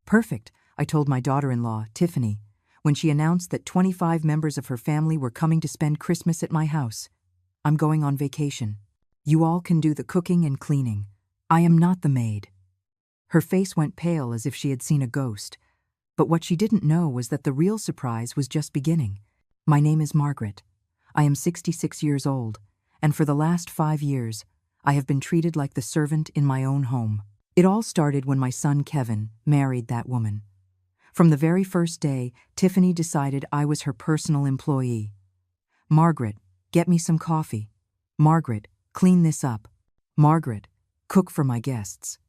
Perfect, I told my daughter-in-law, Tiffany, when she announced that 25 members of her family were coming to spend Christmas at my house. I'm going on vacation. You all can do the cooking and cleaning. I am not the maid. Her face went pale as if she had seen a ghost. But what she didn't know was that the real surprise was just beginning. My name is Margaret. I am 66 years old, and for the last 5 years, I have been treated like the servant in my own home. It all started when my son Kevin married that woman. From the very first day, Tiffany decided I was her personal employee. Margaret, get me some coffee. Margaret, clean this up. Margaret, cook for my guests.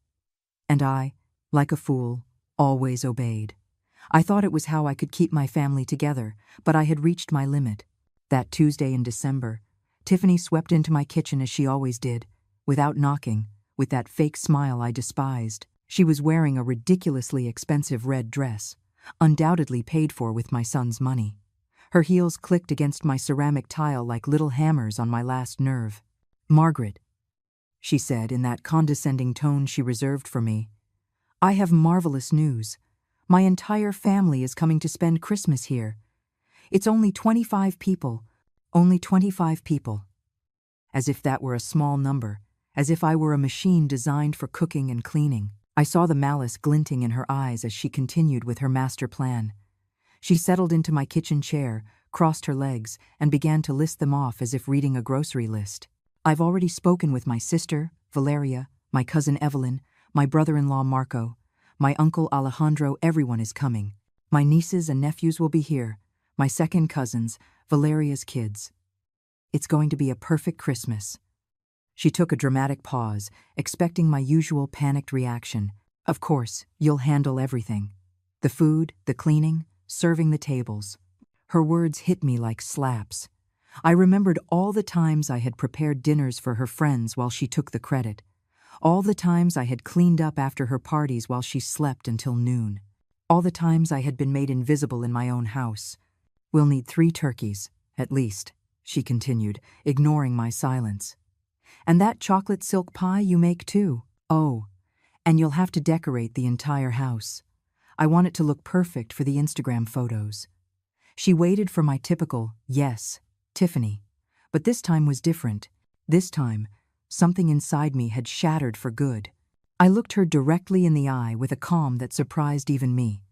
And I, like a fool, always obeyed. I thought it was how I could keep my family together, but I had reached my limit. That Tuesday in December, Tiffany swept into my kitchen as she always did, without knocking, with that fake smile I despised. She was wearing a ridiculously expensive red dress, undoubtedly paid for with my son's money. Her heels clicked against my ceramic tile like little hammers on my last nerve. "Margaret," she said in that condescending tone she reserved for me, "I have marvelous news. My entire family is coming to spend Christmas here. It's only 25 people. Only 25 people." As if that were a small number, as if I were a machine designed for cooking and cleaning. I saw the malice glinting in her eyes as she continued with her master plan. She settled into my kitchen chair, crossed her legs, and began to list them off as if reading a grocery list. "I've already spoken with my sister, Valeria, my cousin Evelyn, my brother-in-law Marco, my uncle Alejandro. Everyone is coming. My nieces and nephews will be here, my second cousins, Valeria's kids. It's going to be a perfect Christmas." She took a dramatic pause, expecting my usual panicked reaction. "Of course, you'll handle everything. The food, the cleaning, serving the tables." Her words hit me like slaps. I remembered all the times I had prepared dinners for her friends while she took the credit. All the times I had cleaned up after her parties while she slept until noon. All the times I had been made invisible in my own house. "We'll need 3 turkeys, at least," she continued, ignoring my silence. "And that chocolate silk pie you make too. Oh, and you'll have to decorate the entire house. I want it to look perfect for the Instagram photos." She waited for my typical, "Yes, Tiffany." But this time was different. This time, something inside me had shattered for good. I looked her directly in the eye with a calm that surprised even me.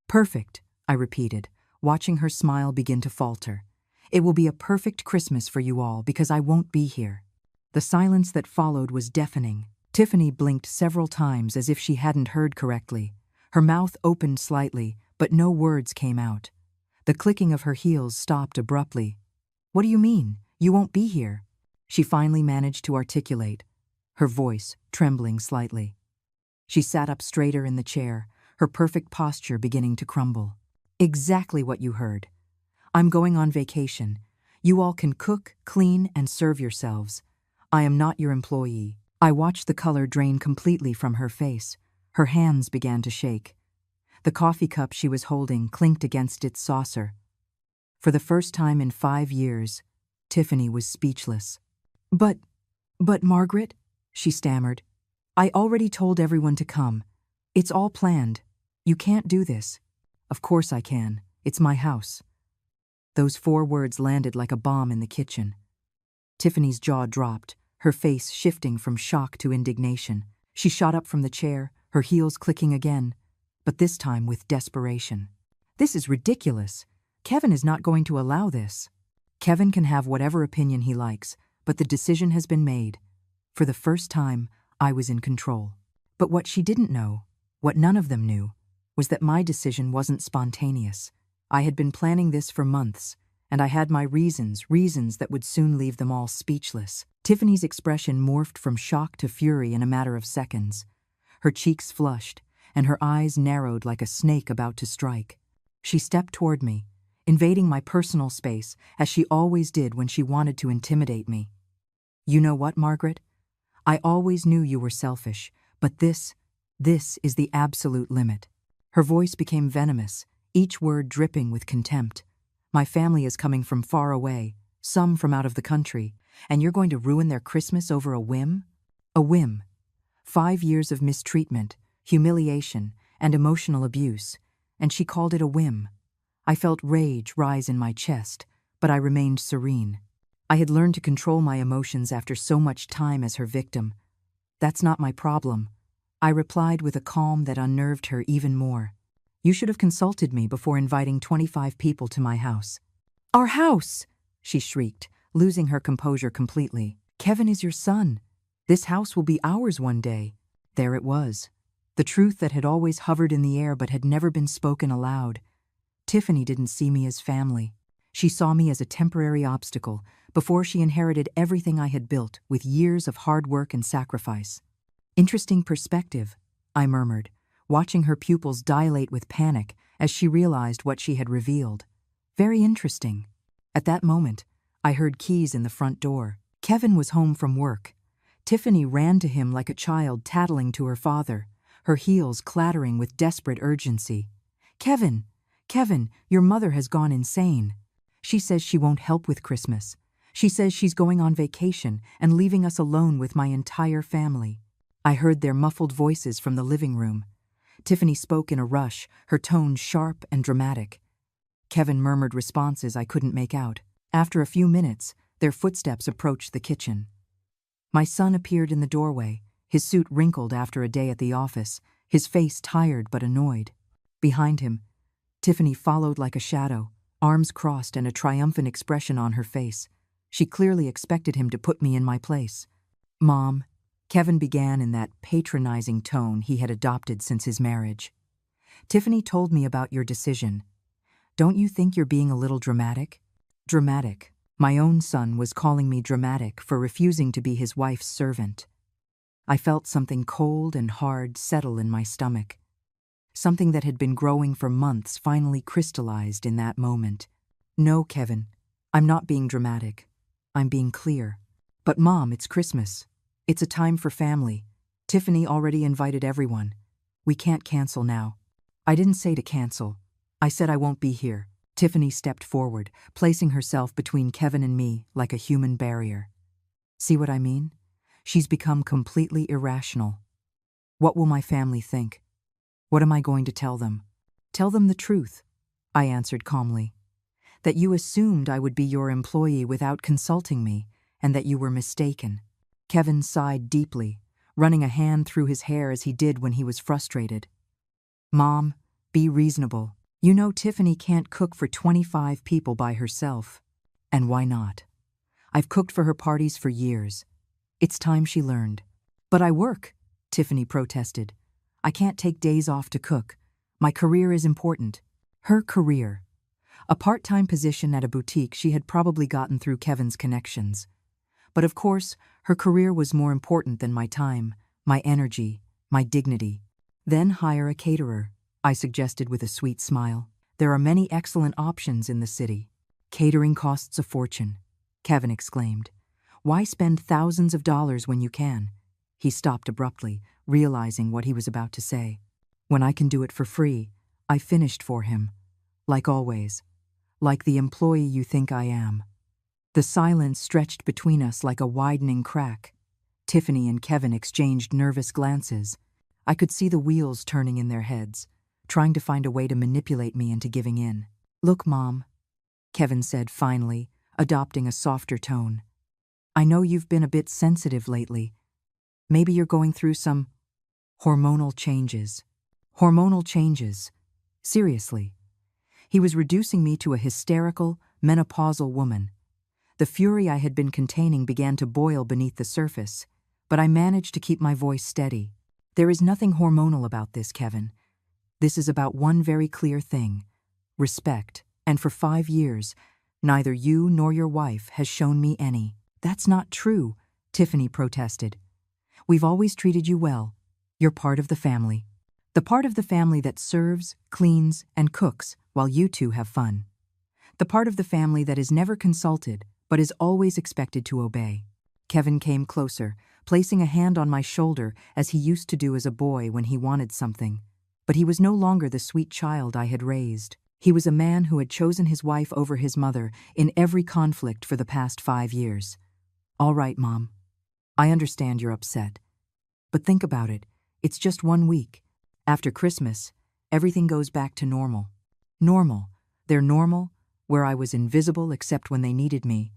"Perfect," I repeated, watching her smile begin to falter. "It will be a perfect Christmas for you all because I won't be here." The silence that followed was deafening. Tiffany blinked several times as if she hadn't heard correctly. Her mouth opened slightly, but no words came out. The clicking of her heels stopped abruptly. "What do you mean? You won't be here?" She finally managed to articulate, her voice trembling slightly. She sat up straighter in the chair, her perfect posture beginning to crumble. "Exactly what you heard. I'm going on vacation. You all can cook, clean, and serve yourselves. I am not your employee." I watched the color drain completely from her face. Her hands began to shake. The coffee cup she was holding clinked against its saucer. For the first time in 5 years, Tiffany was speechless. But Margaret," she stammered, "I already told everyone to come. It's all planned. You can't do this." "Of course I can. It's my house." Those 4 words landed like a bomb in the kitchen. Tiffany's jaw dropped, her face shifting from shock to indignation. She shot up from the chair, her heels clicking again, but this time with desperation. "This is ridiculous. Kevin is not going to allow this." "Kevin can have whatever opinion he likes, but the decision has been made." For the first time, I was in control. But what she didn't know, what none of them knew, was that my decision wasn't spontaneous. I had been planning this for months, and I had my reasons that would soon leave them all speechless. Tiffany's expression morphed from shock to fury in a matter of seconds. Her cheeks flushed, and her eyes narrowed like a snake about to strike. She stepped toward me, invading my personal space, as she always did when she wanted to intimidate me. "You know what, Margaret? I always knew you were selfish, but this is the absolute limit." Her voice became venomous, each word dripping with contempt. "My family is coming from far away, some from out of the country, and you're going to ruin their Christmas over a whim? A whim. 5 years of mistreatment, humiliation, and emotional abuse, and she called it a whim. I felt rage rise in my chest, but I remained serene. I had learned to control my emotions after so much time as her victim. "That's not my problem," I replied with a calm that unnerved her even more. "You should have consulted me before inviting 25 people to my house." "Our house!" she shrieked, losing her composure completely. "Kevin is your son. This house will be ours one day." There it was, the truth that had always hovered in the air but had never been spoken aloud. Tiffany didn't see me as family. She saw me as a temporary obstacle before she inherited everything I had built with years of hard work and sacrifice. "Interesting perspective," I murmured, watching her pupils dilate with panic as she realized what she had revealed. "Very interesting." At that moment, I heard keys in the front door. Kevin was home from work. Tiffany ran to him like a child tattling to her father, her heels clattering with desperate urgency. "Kevin! Kevin, your mother has gone insane. She says she won't help with Christmas. She says she's going on vacation and leaving us alone with my entire family." I heard their muffled voices from the living room. Tiffany spoke in a rush, her tone sharp and dramatic. Kevin murmured responses I couldn't make out. After a few minutes, their footsteps approached the kitchen. My son appeared in the doorway, his suit wrinkled after a day at the office, his face tired but annoyed. Behind him, Tiffany followed like a shadow, arms crossed and a triumphant expression on her face. She clearly expected him to put me in my place. "Mom," Kevin began in that patronizing tone he had adopted since his marriage. "Tiffany told me about your decision. Don't you think you're being a little dramatic?" Dramatic. My own son was calling me dramatic for refusing to be his wife's servant. I felt something cold and hard settle in my stomach. Something that had been growing for months finally crystallized in that moment. "No, Kevin, I'm not being dramatic. I'm being clear." "But Mom, it's Christmas. It's a time for family. Tiffany already invited everyone. We can't cancel now." "I didn't say to cancel. I said I won't be here." Tiffany stepped forward, placing herself between Kevin and me like a human barrier. "See what I mean? She's become completely irrational. What will my family think? What am I going to tell them?" "Tell them the truth," I answered calmly. "That you assumed I would be your employee without consulting me, and that you were mistaken." Kevin sighed deeply, running a hand through his hair as he did when he was frustrated. "Mom, be reasonable. You know Tiffany can't cook for 25 people by herself. And why not? I've cooked for her parties for years. It's time she learned." "But I work," Tiffany protested. "I can't take days off to cook. My career is important." Her career. A part-time position at a boutique she had probably gotten through Kevin's connections. But of course, her career was more important than my time, my energy, my dignity. "Then hire a caterer," I suggested with a sweet smile. "There are many excellent options in the city." "Catering costs a fortune," Kevin exclaimed. "Why spend thousands of dollars when you can?" He stopped abruptly, realizing what he was about to say. "When I can do it for free," I finished for him. "Like always. Like the employee you think I am." The silence stretched between us like a widening crack. Tiffany and Kevin exchanged nervous glances. I could see the wheels turning in their heads, trying to find a way to manipulate me into giving in. "Look, Mom," Kevin said finally, adopting a softer tone. "I know you've been a bit sensitive lately. Maybe you're going through some hormonal changes." Hormonal changes. Seriously. He was reducing me to a hysterical, menopausal woman. The fury I had been containing began to boil beneath the surface, but I managed to keep my voice steady. "There is nothing hormonal about this, Kevin. This is about one very clear thing: respect, and for 5 years, neither you nor your wife has shown me any." "That's not true," Tiffany protested. "We've always treated you well. You're part of the family. The part of the family that serves, cleans, and cooks while you two have fun. The part of the family that is never consulted, but is always expected to obey." Kevin came closer, placing a hand on my shoulder as he used to do as a boy when he wanted something. But he was no longer the sweet child I had raised. He was a man who had chosen his wife over his mother in every conflict for the past 5 years. "All right, Mom. I understand you're upset. But think about it. It's just 1 week. After Christmas, everything goes back to normal. Normal. They're normal, where I was invisible except when they needed me,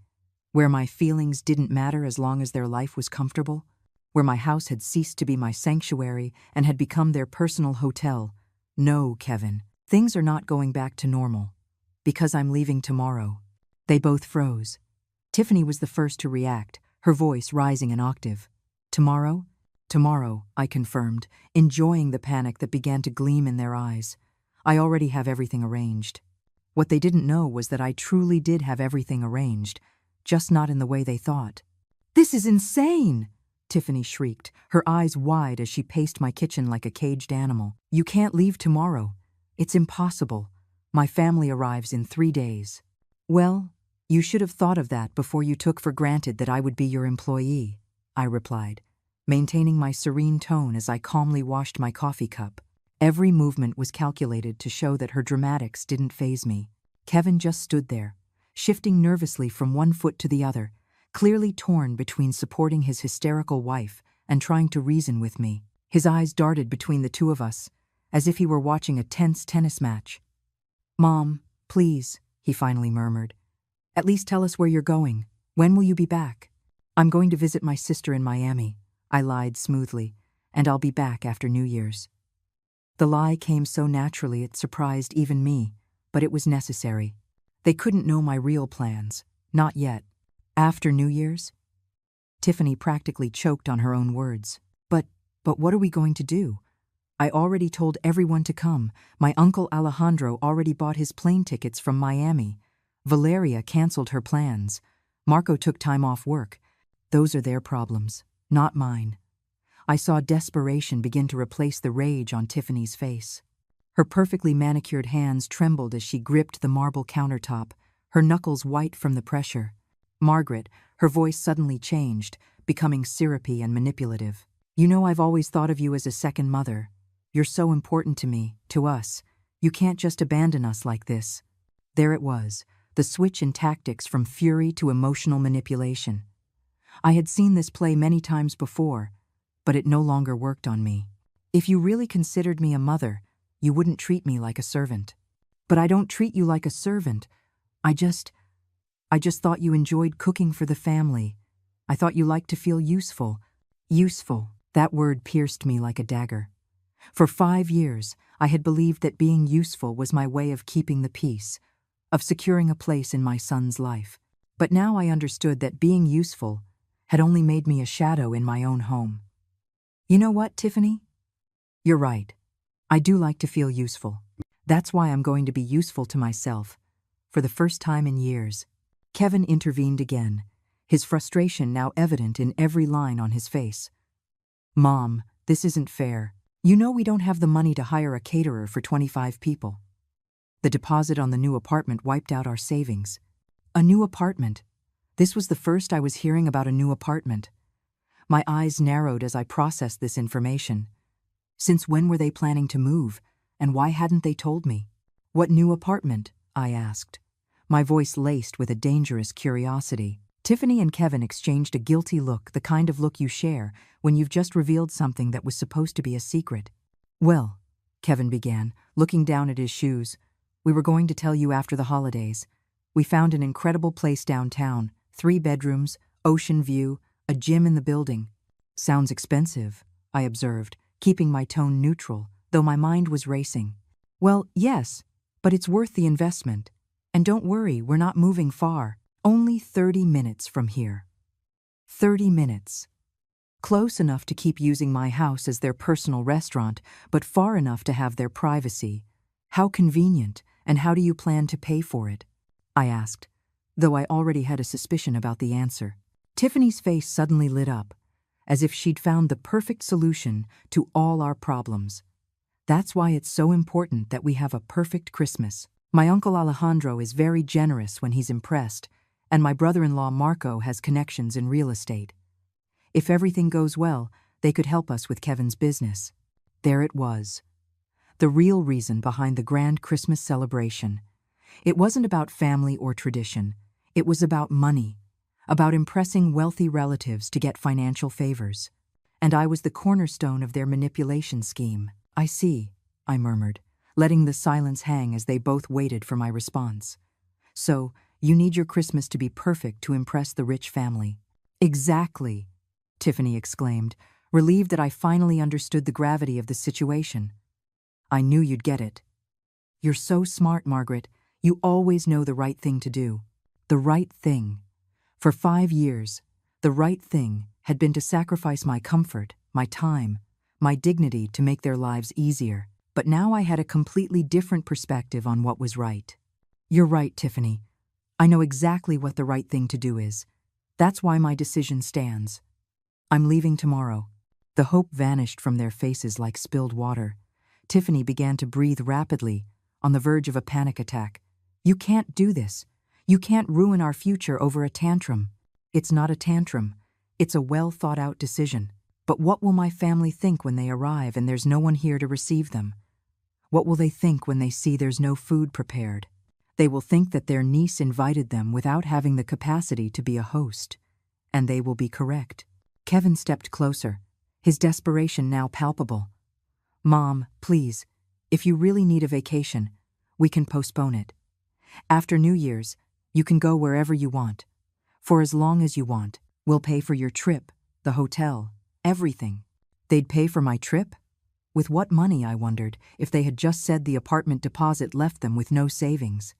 where my feelings didn't matter as long as their life was comfortable, where my house had ceased to be my sanctuary and had become their personal hotel. No, Kevin, things are not going back to normal. Because I'm leaving tomorrow. They both froze. Tiffany was the first to react, her voice rising an octave. Tomorrow? Tomorrow, I confirmed, enjoying the panic that began to gleam in their eyes. I already have everything arranged. What they didn't know was that I truly did have everything arranged, just not in the way they thought. This is insane! Tiffany shrieked, her eyes wide as she paced my kitchen like a caged animal. You can't leave tomorrow. It's impossible. My family arrives in 3 days. Well, you should have thought of that before you took for granted that I would be your employee, I replied, maintaining my serene tone as I calmly washed my coffee cup. Every movement was calculated to show that her dramatics didn't faze me. Kevin just stood there, shifting nervously from one foot to the other, clearly torn between supporting his hysterical wife and trying to reason with me. His eyes darted between the two of us, as if he were watching a tense tennis match. Mom, please, he finally murmured. At least tell us where you're going. When will you be back? I'm going to visit my sister in Miami, I lied smoothly, and I'll be back after New Year's. The lie came so naturally it surprised even me, but it was necessary. They couldn't know my real plans, not yet. After New Year's? Tiffany practically choked on her own words. But what are we going to do? I already told everyone to come. My uncle Alejandro already bought his plane tickets from Miami. Valeria canceled her plans. Marco took time off work. Those are their problems, not mine. I saw desperation begin to replace the rage on Tiffany's face. Her perfectly manicured hands trembled as she gripped the marble countertop, her knuckles white from the pressure. Margaret, her voice suddenly changed, becoming syrupy and manipulative. You know I've always thought of you as a second mother. You're so important to me, to us. You can't just abandon us like this. There it was, the switch in tactics from fury to emotional manipulation. I had seen this play many times before, but it no longer worked on me. If you really considered me a mother, you wouldn't treat me like a servant. But I don't treat you like a servant. I just thought you enjoyed cooking for the family. I thought you liked to feel useful. Useful. That word pierced me like a dagger. For 5 years, I had believed that being useful was my way of keeping the peace, of securing a place in my son's life. But now I understood that being useful had only made me a shadow in my own home. You know what, Tiffany? You're right. I do like to feel useful. That's why I'm going to be useful to myself, for the first time in years. Kevin intervened again, his frustration now evident in every line on his face. Mom, this isn't fair. You know we don't have the money to hire a caterer for 25 people. The deposit on the new apartment wiped out our savings. A new apartment. This was the first I was hearing about a new apartment. My eyes narrowed as I processed this information. Since when were they planning to move, and why hadn't they told me? What new apartment? I asked, my voice laced with a dangerous curiosity. Tiffany and Kevin exchanged a guilty look, the kind of look you share when you've just revealed something that was supposed to be a secret. Well, Kevin began, looking down at his shoes, we were going to tell you after the holidays. We found an incredible place downtown, 3 bedrooms, ocean view, a gym in the building. Sounds expensive, I observed, keeping my tone neutral, though my mind was racing. Well, yes, but it's worth the investment. And don't worry, we're not moving far. Only 30 minutes from here. 30 minutes. Close enough to keep using my house as their personal restaurant, but far enough to have their privacy. How convenient, and how do you plan to pay for it? I asked, though I already had a suspicion about the answer. Tiffany's face suddenly lit up, as if she'd found the perfect solution to all our problems. That's why it's so important that we have a perfect Christmas. My uncle Alejandro is very generous when he's impressed, and my brother-in-law Marco has connections in real estate. If everything goes well, they could help us with Kevin's business. There it was. The real reason behind the grand Christmas celebration. It wasn't about family or tradition. It was about money, about impressing wealthy relatives to get financial favors. And I was the cornerstone of their manipulation scheme. I see, I murmured, letting the silence hang as they both waited for my response. So, you need your Christmas to be perfect to impress the rich family. Exactly, Tiffany exclaimed, relieved that I finally understood the gravity of the situation. I knew you'd get it. You're so smart, Margaret. You always know the right thing to do. The right thing. For 5 years, the right thing had been to sacrifice my comfort, my time, my dignity to make their lives easier. But now I had a completely different perspective on what was right. You're right, Tiffany. I know exactly what the right thing to do is. That's why my decision stands. I'm leaving tomorrow. The hope vanished from their faces like spilled water. Tiffany began to breathe rapidly, on the verge of a panic attack. You can't do this. You can't ruin our future over a tantrum. It's not a tantrum. It's a well-thought-out decision. But what will my family think when they arrive and there's no one here to receive them? What will they think when they see there's no food prepared? They will think that their niece invited them without having the capacity to be a host. And they will be correct. Kevin stepped closer, his desperation now palpable. Mom, please, if you really need a vacation, we can postpone it. After New Year's, you can go wherever you want. For as long as you want, we'll pay for your trip, the hotel, everything. They'd pay for my trip? With what money, I wondered, if they had just said the apartment deposit left them with no savings.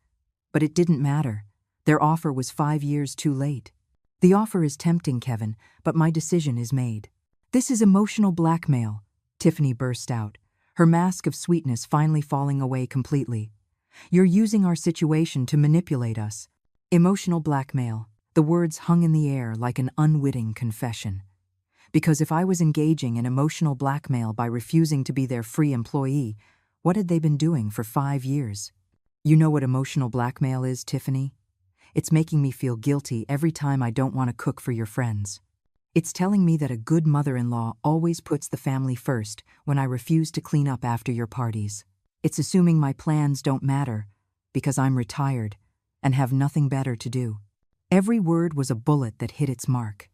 But it didn't matter. Their offer was 5 years too late. The offer is tempting, Kevin, but my decision is made. This is emotional blackmail, Tiffany burst out, her mask of sweetness finally falling away completely. You're using our situation to manipulate us. Emotional blackmail. The words hung in the air like an unwitting confession. Because if I was engaging in emotional blackmail by refusing to be their free employee, what had they been doing for 5 years? You know what emotional blackmail is, Tiffany? It's making me feel guilty every time I don't want to cook for your friends. It's telling me that a good mother-in-law always puts the family first when I refuse to clean up after your parties. It's assuming my plans don't matter because I'm retired and have nothing better to do. Every word was a bullet that hit its mark.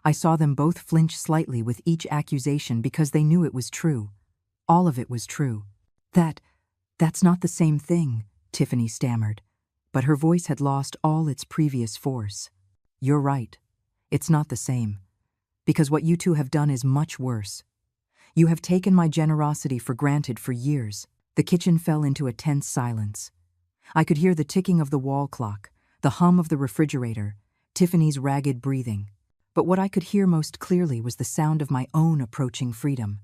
I saw them both flinch slightly with each accusation because they knew it was true. All of it was true. That's not the same thing, Tiffany stammered, but her voice had lost all its previous force. You're right. It's not the same. Because what you two have done is much worse. You have taken my generosity for granted for years. The kitchen fell into a tense silence. I could hear the ticking of the wall clock, the hum of the refrigerator, Tiffany's ragged breathing. But what I could hear most clearly was the sound of my own approaching freedom.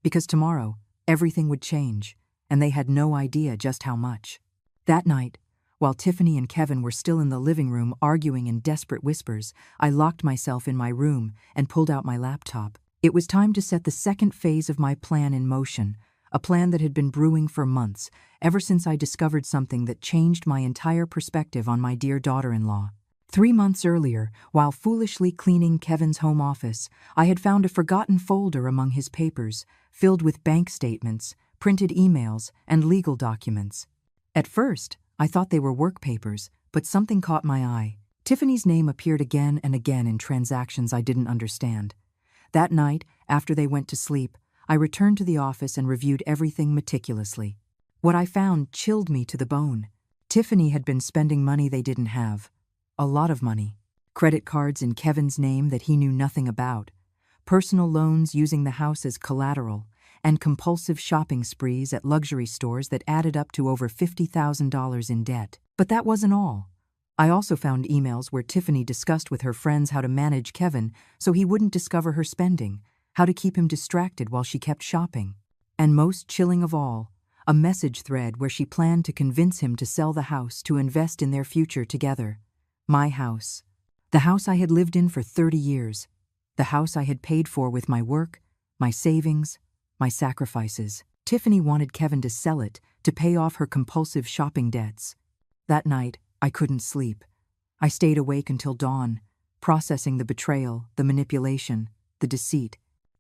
Because tomorrow, everything would change, and they had no idea just how much. That night, while Tiffany and Kevin were still in the living room arguing in desperate whispers, I locked myself in my room and pulled out my laptop. It was time to set the second phase of my plan in motion, a plan that had been brewing for months, ever since I discovered something that changed my entire perspective on my dear daughter-in-law. 3 months earlier, while foolishly cleaning Kevin's home office, I had found a forgotten folder among his papers, filled with bank statements, printed emails, and legal documents. At first, I thought they were work papers, but something caught my eye. Tiffany's name appeared again and again in transactions I didn't understand. That night, after they went to sleep, I returned to the office and reviewed everything meticulously. What I found chilled me to the bone. Tiffany had been spending money they didn't have. A lot of money. Credit cards in Kevin's name that he knew nothing about. Personal loans using the house as collateral, and compulsive shopping sprees at luxury stores that added up to over $50,000 in debt. But that wasn't all. I also found emails where Tiffany discussed with her friends how to manage Kevin so he wouldn't discover her spending, how to keep him distracted while she kept shopping. And most chilling of all, a message thread where she planned to convince him to sell the house to invest in their future together. My house. The house I had lived in for 30 years. The house I had paid for with my work, my savings, my sacrifices. Tiffany wanted Kevin to sell it to pay off her compulsive shopping debts. That night, I couldn't sleep. I stayed awake until dawn, processing the betrayal, the manipulation, the deceit.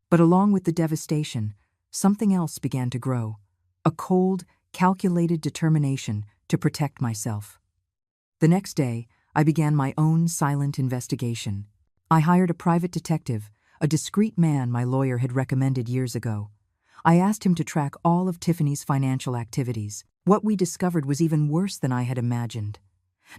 But along with the devastation, something else began to grow. A cold, calculated determination to protect myself. The next day, I began my own silent investigation. I hired a private detective, a discreet man my lawyer had recommended years ago. I asked him to track all of Tiffany's financial activities. What we discovered was even worse than I had imagined.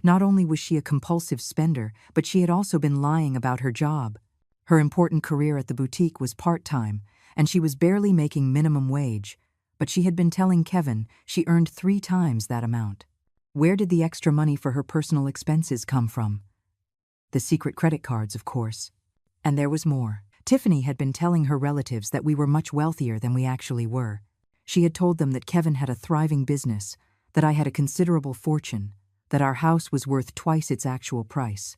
Not only was she a compulsive spender, but she had also been lying about her job. Her important career at the boutique was part-time, and she was barely making minimum wage, but she had been telling Kevin she earned 3 times that amount. Where did the extra money for her personal expenses come from? The secret credit cards, of course. And there was more. Tiffany had been telling her relatives that we were much wealthier than we actually were. She had told them that Kevin had a thriving business, that I had a considerable fortune, that our house was worth twice its actual price.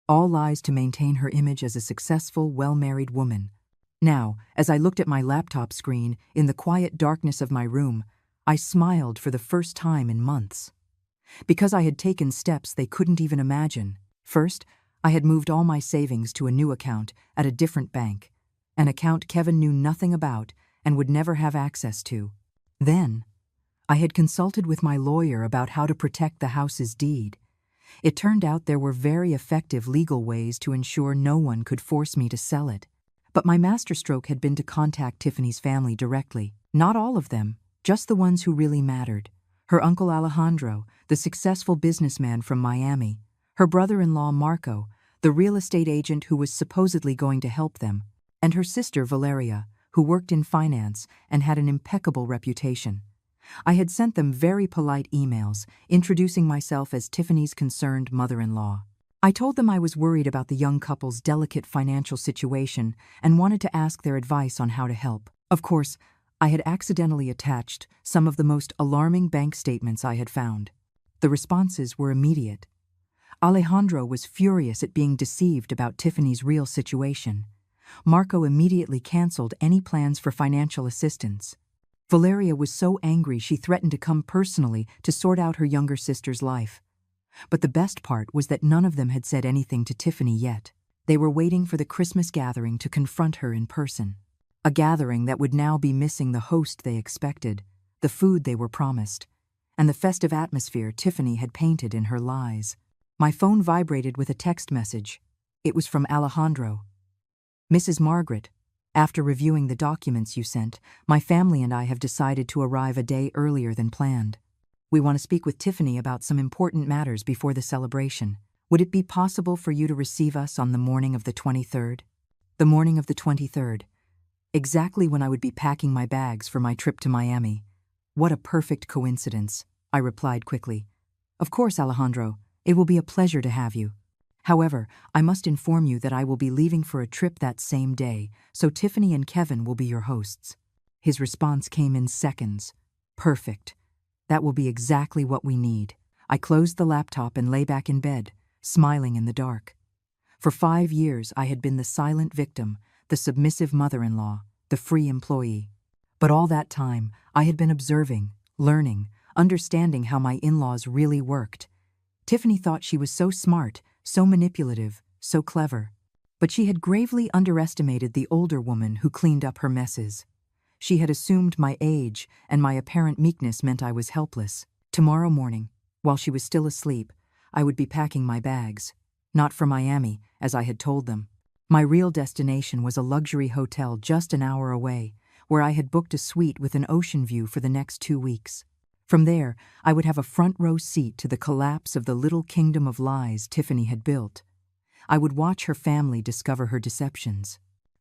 All lies to maintain her image as a successful, well-married woman. Now, as I looked at my laptop screen in the quiet darkness of my room, I smiled for the first time in months. Because I had taken steps they couldn't even imagine. First, I had moved all my savings to a new account at a different bank, an account Kevin knew nothing about and would never have access to. Then, I had consulted with my lawyer about how to protect the house's deed. It turned out there were very effective legal ways to ensure no one could force me to sell it. But my masterstroke had been to contact Tiffany's family directly. Not all of them, just the ones who really mattered. Her uncle Alejandro, the successful businessman from Miami, her brother-in-law Marco, the real estate agent who was supposedly going to help them, and her sister Valeria, who worked in finance and had an impeccable reputation. I had sent them very polite emails, introducing myself as Tiffany's concerned mother-in-law. I told them I was worried about the young couple's delicate financial situation and wanted to ask their advice on how to help. Of course, I had accidentally attached some of the most alarming bank statements I had found. The responses were immediate. Alejandro was furious at being deceived about Tiffany's real situation. Marco immediately canceled any plans for financial assistance. Valeria was so angry she threatened to come personally to sort out her younger sister's life. But the best part was that none of them had said anything to Tiffany yet. They were waiting for the Christmas gathering to confront her in person. A gathering that would now be missing the host they expected, the food they were promised, and the festive atmosphere Tiffany had painted in her lies. My phone vibrated with a text message. It was from Alejandro. "Mrs. Margaret, after reviewing the documents you sent, my family and I have decided to arrive a day earlier than planned. We want to speak with Tiffany about some important matters before the celebration. Would it be possible for you to receive us on the morning of the 23rd? The morning of the 23rd. Exactly when I would be packing my bags for my trip to Miami. What a perfect coincidence," I replied quickly. "Of course, Alejandro. It will be a pleasure to have you. However, I must inform you that I will be leaving for a trip that same day, so Tiffany and Kevin will be your hosts." His response came in seconds. "Perfect. That will be exactly what we need." I closed the laptop and lay back in bed, smiling in the dark. For 5 years, I had been the silent victim, the submissive mother-in-law, the free employee. But all that time, I had been observing, learning, understanding how my in-laws really worked. Tiffany thought she was so smart, so manipulative, so clever. But she had gravely underestimated the older woman who cleaned up her messes. She had assumed my age and my apparent meekness meant I was helpless. Tomorrow morning, while she was still asleep, I would be packing my bags. Not for Miami, as I had told them. My real destination was a luxury hotel just an hour away, where I had booked a suite with an ocean view for the next 2 weeks. From there, I would have a front-row seat to the collapse of the little kingdom of lies Tiffany had built. I would watch her family discover her deceptions.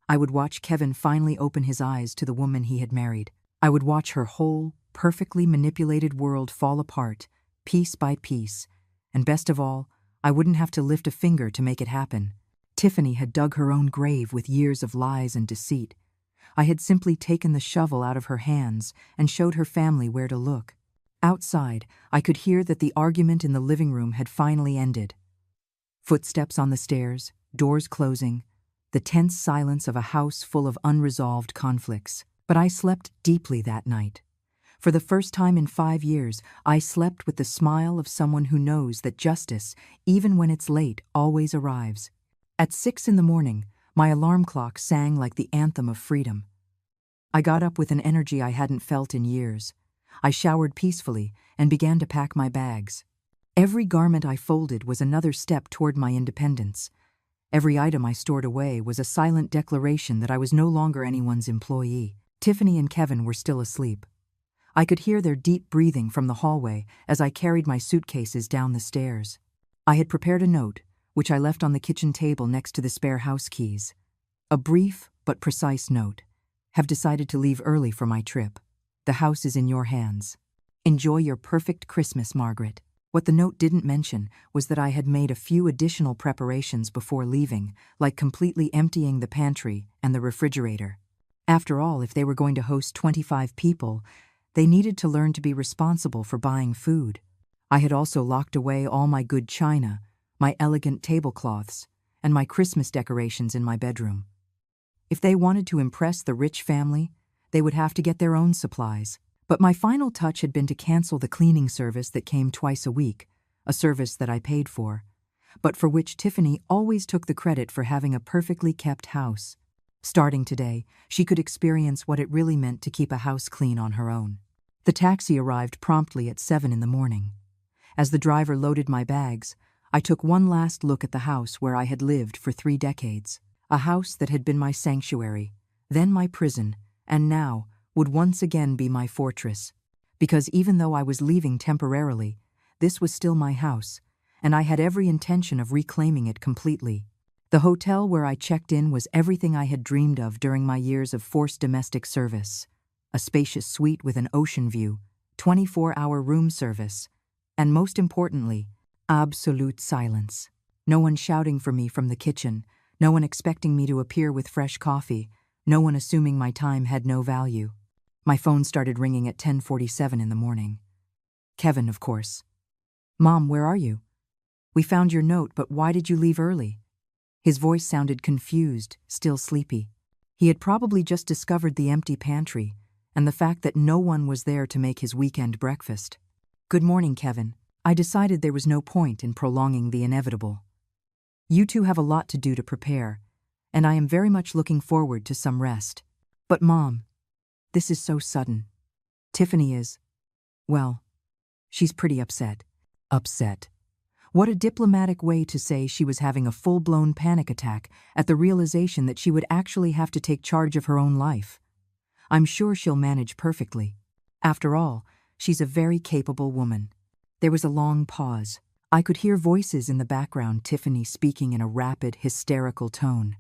I would watch Kevin finally open his eyes to the woman he had married. I would watch her whole, perfectly manipulated world fall apart, piece by piece. And best of all, I wouldn't have to lift a finger to make it happen. Tiffany had dug her own grave with years of lies and deceit. I had simply taken the shovel out of her hands and showed her family where to look. Outside, I could hear that the argument in the living room had finally ended. Footsteps on the stairs, doors closing, the tense silence of a house full of unresolved conflicts. But I slept deeply that night. For the first time in 5 years, I slept with the smile of someone who knows that justice, even when it's late, always arrives. At 6 in the morning, my alarm clock sang like the anthem of freedom. I got up with an energy I hadn't felt in years. I showered peacefully and began to pack my bags. Every garment I folded was another step toward my independence. Every item I stored away was a silent declaration that I was no longer anyone's employee. Tiffany and Kevin were still asleep. I could hear their deep breathing from the hallway as I carried my suitcases down the stairs. I had prepared a note, which I left on the kitchen table next to the spare house keys. A brief but precise note. Have decided to leave early for my trip. The house is in your hands. Enjoy your perfect Christmas, Margaret. What the note didn't mention was that I had made a few additional preparations before leaving, like completely emptying the pantry and the refrigerator. After all, if they were going to host 25 people, they needed to learn to be responsible for buying food. I had also locked away all my good china, my elegant tablecloths, and my Christmas decorations in my bedroom. If they wanted to impress the rich family, they would have to get their own supplies. But my final touch had been to cancel the cleaning service that came twice a week, a service that I paid for, but for which Tiffany always took the credit for having a perfectly kept house. Starting today, she could experience what it really meant to keep a house clean on her own. The taxi arrived promptly at 7 in the morning. As the driver loaded my bags, I took one last look at the house where I had lived for 3 decades. A house that had been my sanctuary, then my prison, and now would once again be my fortress. Because even though I was leaving temporarily, this was still my house, and I had every intention of reclaiming it completely. The hotel where I checked in was everything I had dreamed of during my years of forced domestic service. A spacious suite with an ocean view, 24-hour room service, and most importantly, absolute silence. No one shouting for me from the kitchen, no one expecting me to appear with fresh coffee, no one assuming my time had no value. My phone started ringing at 10:47 in the morning. Kevin, of course. "Mom, where are you? We found your note, but why did you leave early?" His voice sounded confused, still sleepy. He had probably just discovered the empty pantry and the fact that no one was there to make his weekend breakfast. "Good morning, Kevin. I decided there was no point in prolonging the inevitable. You two have a lot to do to prepare, and I am very much looking forward to some rest. But Mom, this is so sudden. Tiffany is, well, she's pretty upset." Upset. What a diplomatic way to say she was having a full-blown panic attack at the realization that she would actually have to take charge of her own life. I'm sure she'll manage perfectly. After all, she's a very capable woman. There was a long pause. I could hear voices in the background, Tiffany speaking in a rapid, hysterical tone.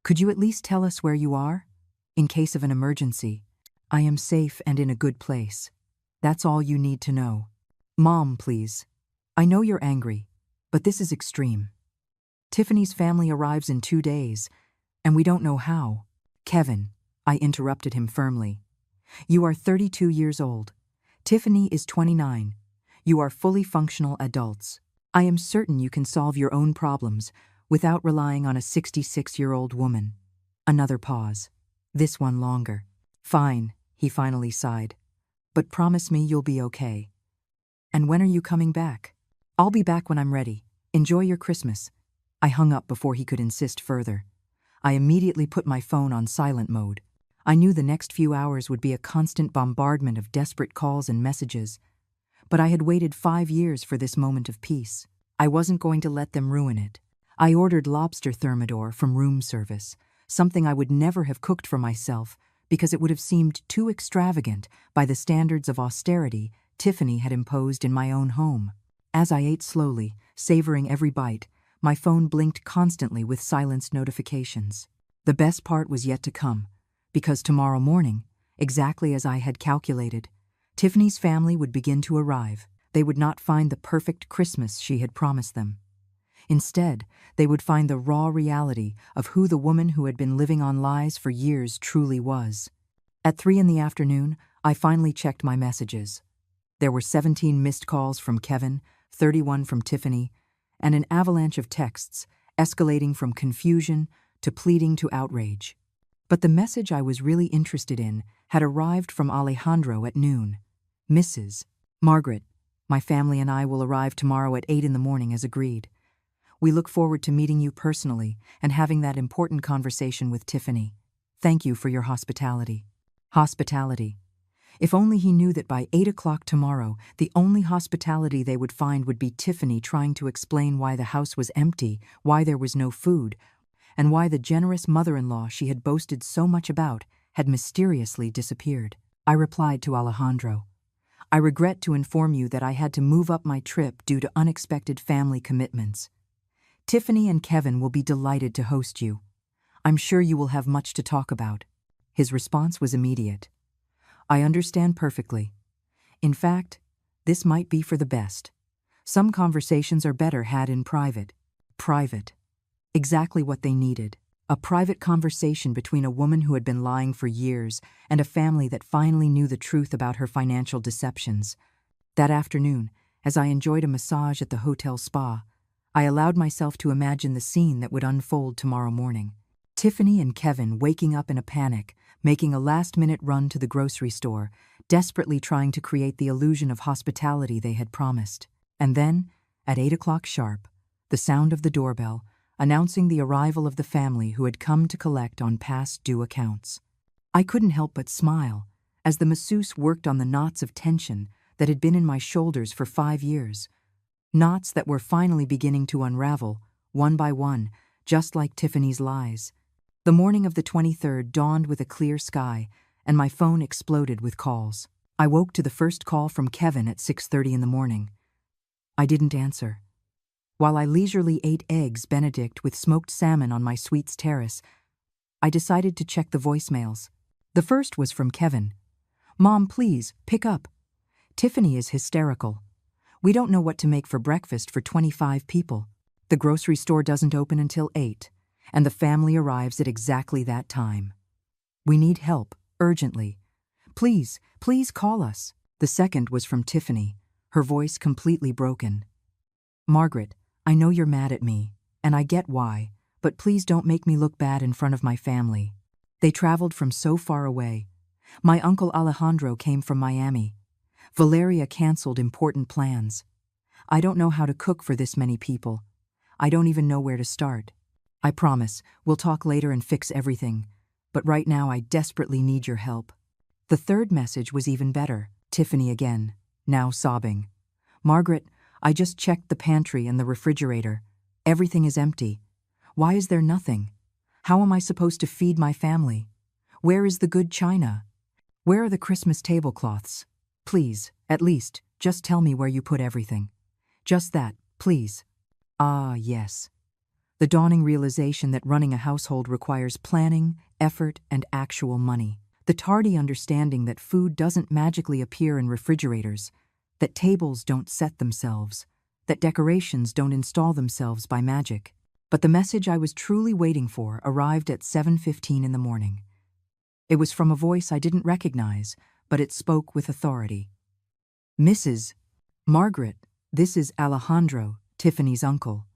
"Could you at least tell us where you are? In case of an emergency, I am safe and in a good place. That's all you need to know. Mom, please. I know you're angry, but this is extreme. Tiffany's family arrives in 2 days, and we don't know how." "Kevin," I interrupted him firmly. "You are 32 years old. Tiffany is 29. You are fully functional adults. I am certain you can solve your own problems without relying on a 66-year-old woman." Another pause. This one longer. "Fine," he finally sighed. "But promise me you'll be okay. And when are you coming back?" "I'll be back when I'm ready. Enjoy your Christmas." I hung up before he could insist further. I immediately put my phone on silent mode. I knew the next few hours would be a constant bombardment of desperate calls and messages, but I had waited 5 years for this moment of peace. I wasn't going to let them ruin it. I ordered lobster thermidor from room service, something I would never have cooked for myself because it would have seemed too extravagant by the standards of austerity Tiffany had imposed in my own home. As I ate slowly, savoring every bite, my phone blinked constantly with silenced notifications. The best part was yet to come, because tomorrow morning, exactly as I had calculated, Tiffany's family would begin to arrive. They would not find the perfect Christmas she had promised them. Instead, they would find the raw reality of who the woman who had been living on lies for years truly was. At 3 in the afternoon, I finally checked my messages. There were 17 missed calls from Kevin, 31 from Tiffany, and an avalanche of texts escalating from confusion to pleading to outrage. But the message I was really interested in had arrived from Alejandro at noon. "Mrs. Margaret, my family and I will arrive tomorrow at 8 in the morning as agreed. We look forward to meeting you personally and having that important conversation with Tiffany. Thank you for your hospitality." Hospitality. If only he knew that by 8 o'clock tomorrow, the only hospitality they would find would be Tiffany trying to explain why the house was empty, why there was no food, and why the generous mother-in-law she had boasted so much about had mysteriously disappeared. I replied to Alejandro, "I regret to inform you that I had to move up my trip due to unexpected family commitments. Tiffany and Kevin will be delighted to host you. I'm sure you will have much to talk about." His response was immediate. "I understand perfectly. In fact, this might be for the best. Some conversations are better had in private." Private. Exactly what they needed. A private conversation between a woman who had been lying for years and a family that finally knew the truth about her financial deceptions. That afternoon, as I enjoyed a massage at the hotel spa, I allowed myself to imagine the scene that would unfold tomorrow morning. Tiffany and Kevin waking up in a panic, making a last-minute run to the grocery store, desperately trying to create the illusion of hospitality they had promised. And then, at 8 o'clock sharp, the sound of the doorbell, announcing the arrival of the family who had come to collect on past due accounts. I couldn't help but smile as the masseuse worked on the knots of tension that had been in my shoulders for 5 years. Knots that were finally beginning to unravel, one by one, just like Tiffany's lies. The morning of the 23rd dawned with a clear sky, and my phone exploded with calls. I woke to the first call from Kevin at 6:30 in the morning. I didn't answer. While I leisurely ate eggs Benedict with smoked salmon on my suite's terrace, I decided to check the voicemails. The first was from Kevin. "Mom, please, pick up. Tiffany is hysterical. We don't know what to make for breakfast for 25 people. The grocery store doesn't open until 8, and the family arrives at exactly that time. We need help, urgently. Please, please call us." The second was from Tiffany, her voice completely broken. "Margaret, I know you're mad at me, and I get why, but please don't make me look bad in front of my family. They traveled from so far away. My uncle Alejandro came from Miami. Valeria canceled important plans. I don't know how to cook for this many people. I don't even know where to start. I promise, we'll talk later and fix everything, but right now I desperately need your help." The third message was even better. Tiffany again, now sobbing. "Margaret, I just checked the pantry and the refrigerator. Everything is empty. Why is there nothing? How am I supposed to feed my family? Where is the good china? Where are the Christmas tablecloths? Please, at least, just tell me where you put everything. Just that, please." Ah, yes. The dawning realization that running a household requires planning, effort, and actual money. The tardy understanding that food doesn't magically appear in refrigerators, that tables don't set themselves, that decorations don't install themselves by magic. But the message I was truly waiting for arrived at 7:15 in the morning. It was from a voice I didn't recognize, but it spoke with authority. "Mrs. Margaret, this is Alejandro, Tiffany's uncle.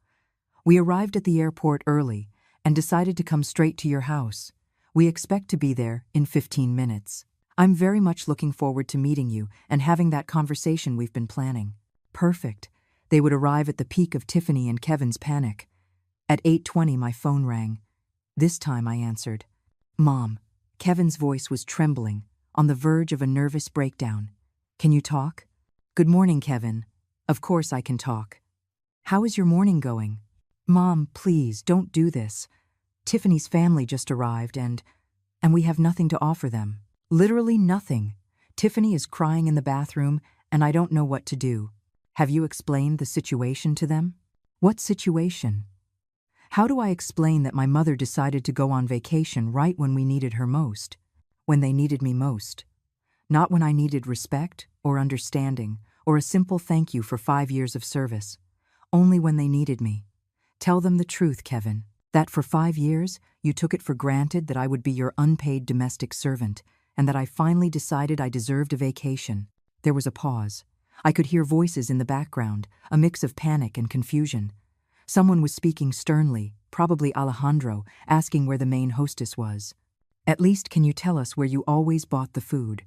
We arrived at the airport early and decided to come straight to your house. We expect to be there in 15 minutes. I'm very much looking forward to meeting you and having that conversation we've been planning." Perfect. They would arrive at the peak of Tiffany and Kevin's panic. At 8:20 my phone rang. This time I answered. "Mom." Kevin's voice was trembling, on the verge of a nervous breakdown. "Can you talk?" "Good morning, Kevin. Of course I can talk. How is your morning going?" "Mom, please, don't do this. Tiffany's family just arrived and we have nothing to offer them. Literally nothing. Tiffany is crying in the bathroom and I don't know what to do. Have you explained the situation to them?" "What situation? How do I explain that my mother decided to go on vacation right when we needed her most? When they needed me most? Not when I needed respect or understanding or a simple thank you for 5 years of service. Only when they needed me. Tell them the truth, Kevin. That for 5 years, you took it for granted that I would be your unpaid domestic servant, and that I finally decided I deserved a vacation." There was a pause. I could hear voices in the background, a mix of panic and confusion. Someone was speaking sternly, probably Alejandro, asking where the main hostess was. "At least can you tell us where you always bought the food?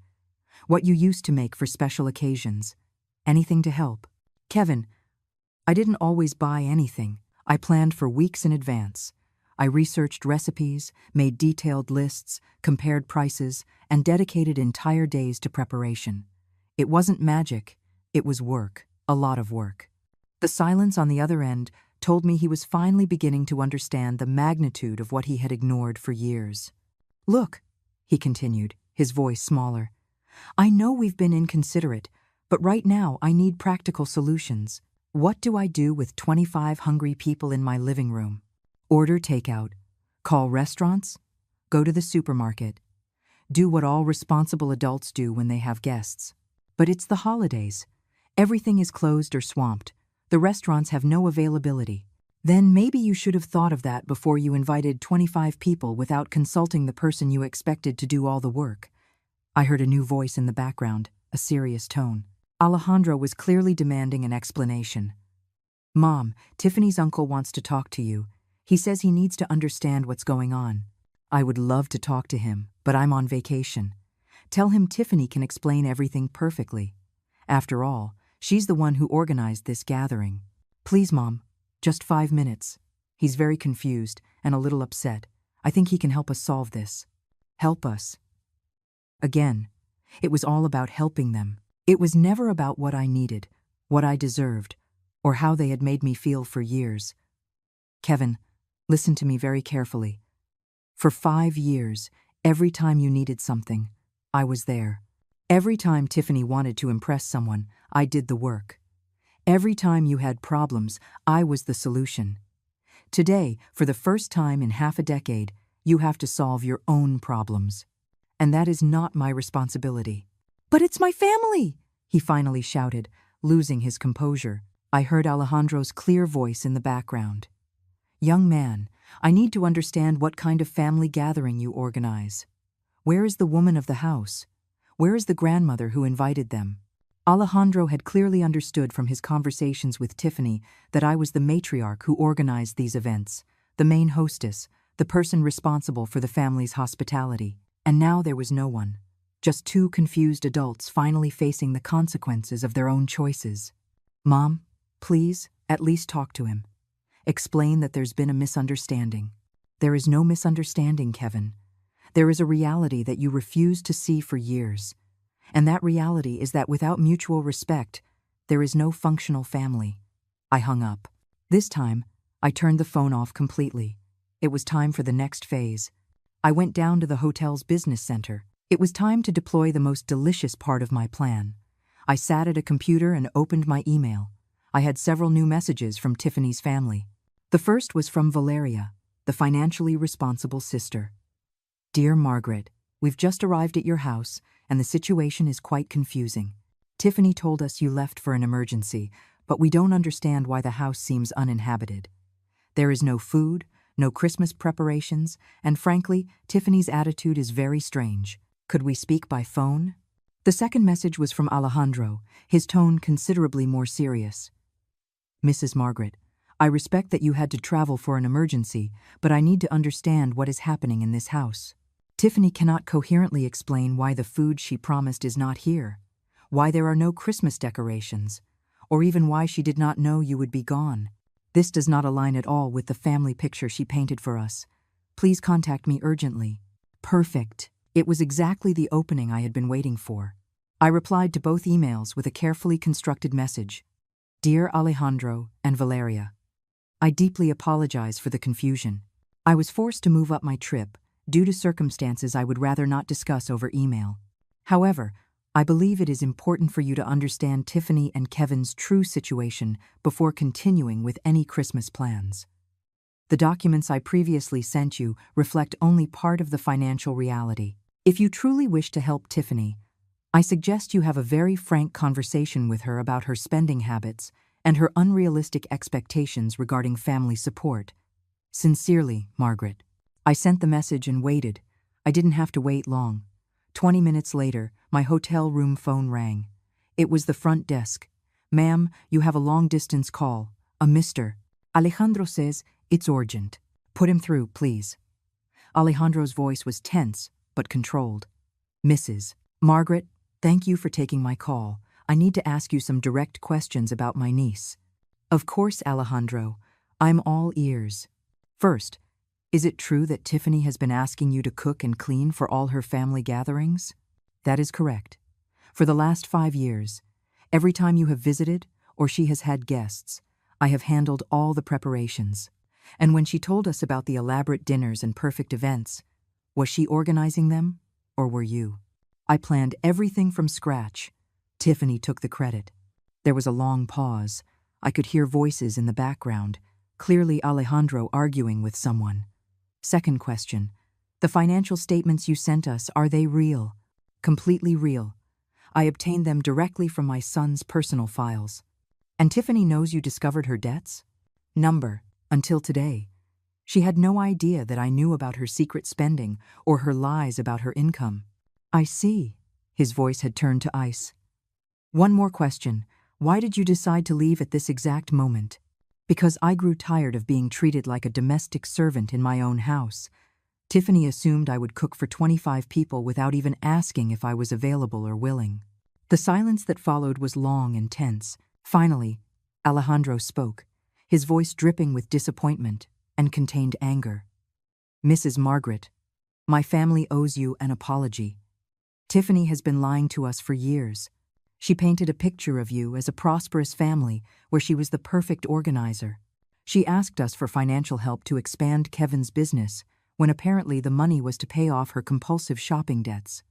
What you used to make for special occasions? Anything to help?" "Kevin, I didn't always buy anything. I planned for weeks in advance. I researched recipes, made detailed lists, compared prices, and dedicated entire days to preparation. It wasn't magic, it was work, a lot of work." The silence on the other end told me he was finally beginning to understand the magnitude of what he had ignored for years. "Look," he continued, his voice smaller. I know we've been inconsiderate, but right now I need practical solutions. What do I do with 25 hungry people in my living room? Order takeout, call restaurants, go to the supermarket, do what all responsible adults do when they have guests. But it's the holidays. Everything is closed or swamped. The restaurants have no availability. Then maybe you should have thought of that before you invited 25 people without consulting the person you expected to do all the work. I heard a new voice in the background, a serious tone. Alejandro was clearly demanding an explanation. Mom, Tiffany's uncle wants to talk to you. He says he needs to understand what's going on. I would love to talk to him, but I'm on vacation. Tell him Tiffany can explain everything perfectly. After all, she's the one who organized this gathering. Please, Mom, just 5 minutes. He's very confused and a little upset. I think he can help us solve this. Help us. Again, it was all about helping them. It was never about what I needed, what I deserved, or how they had made me feel for years. Kevin, listen to me very carefully. For 5 years, every time you needed something, I was there. Every time Tiffany wanted to impress someone, I did the work. Every time you had problems, I was the solution. Today, for the first time in half a decade, you have to solve your own problems. And that is not my responsibility. But it's my family, he finally shouted, losing his composure. I heard Alejandro's clear voice in the background. Young man, I need to understand what kind of family gathering you organize. Where is the woman of the house? Where is the grandmother who invited them? Alejandro had clearly understood from his conversations with Tiffany that I was the matriarch who organized these events, the main hostess, the person responsible for the family's hospitality. And now there was no one. Just 2 confused adults finally facing the consequences of their own choices. Mom, please, at least talk to him. Explain that there's been a misunderstanding. There is no misunderstanding, Kevin. There is a reality that you refused to see for years. And that reality is that without mutual respect, there is no functional family. I hung up. This time, I turned the phone off completely. It was time for the next phase. I went down to the hotel's business center. It was time to deploy the most delicious part of my plan. I sat at a computer and opened my email. I had several new messages from Tiffany's family. The first was from Valeria, the financially responsible sister. Dear Margaret, we've just arrived at your house, and the situation is quite confusing. Tiffany told us you left for an emergency, but we don't understand why the house seems uninhabited. There is no food, no Christmas preparations, and frankly, Tiffany's attitude is very strange. Could we speak by phone? The second message was from Alejandro, his tone considerably more serious. Mrs. Margaret, I respect that you had to travel for an emergency, but I need to understand what is happening in this house. Tiffany cannot coherently explain why the food she promised is not here, why there are no Christmas decorations, or even why she did not know you would be gone. This does not align at all with the family picture she painted for us. Please contact me urgently. Perfect. It was exactly the opening I had been waiting for. I replied to both emails with a carefully constructed message. Dear Alejandro and Valeria, I deeply apologize for the confusion. I was forced to move up my trip due to circumstances I would rather not discuss over email. However, I believe it is important for you to understand Tiffany and Kevin's true situation before continuing with any Christmas plans. The documents I previously sent you reflect only part of the financial reality. If you truly wish to help Tiffany, I suggest you have a very frank conversation with her about her spending habits and her unrealistic expectations regarding family support. Sincerely, Margaret. I sent the message and waited. I didn't have to wait long. 20 minutes later, my hotel room phone rang. It was the front desk. Ma'am, you have a long-distance call. A Mr. Alejandro says it's urgent. Put him through, please. Alejandro's voice was tense, but controlled. Mrs. Margaret, thank you for taking my call. I need to ask you some direct questions about my niece. Of course, Alejandro. I'm all ears. First, is it true that Tiffany has been asking you to cook and clean for all her family gatherings? That is correct. For the last 5 years, every time you have visited or she has had guests, I have handled all the preparations. And when she told us about the elaborate dinners and perfect events, was she organizing them? or were you? I planned everything from scratch. Tiffany took the credit. There was a long pause. I could hear voices in the background, clearly Alejandro arguing with someone. Second question. The financial statements you sent us, are they real? Completely real. I obtained them directly from my son's personal files. And Tiffany knows you discovered her debts? Number. Until today. She had no idea that I knew about her secret spending or her lies about her income. I see. His voice had turned to ice. One more question. Why did you decide to leave at this exact moment? Because I grew tired of being treated like a domestic servant in my own house. Tiffany assumed I would cook for 25 people without even asking if I was available or willing. The silence that followed was long and tense. Finally, Alejandro spoke, his voice dripping with disappointment and contained anger. Mrs. Margaret, my family owes you an apology. Tiffany has been lying to us for years. She painted a picture of you as a prosperous family where she was the perfect organizer. She asked us for financial help to expand Kevin's business, when apparently the money was to pay off her compulsive shopping debts.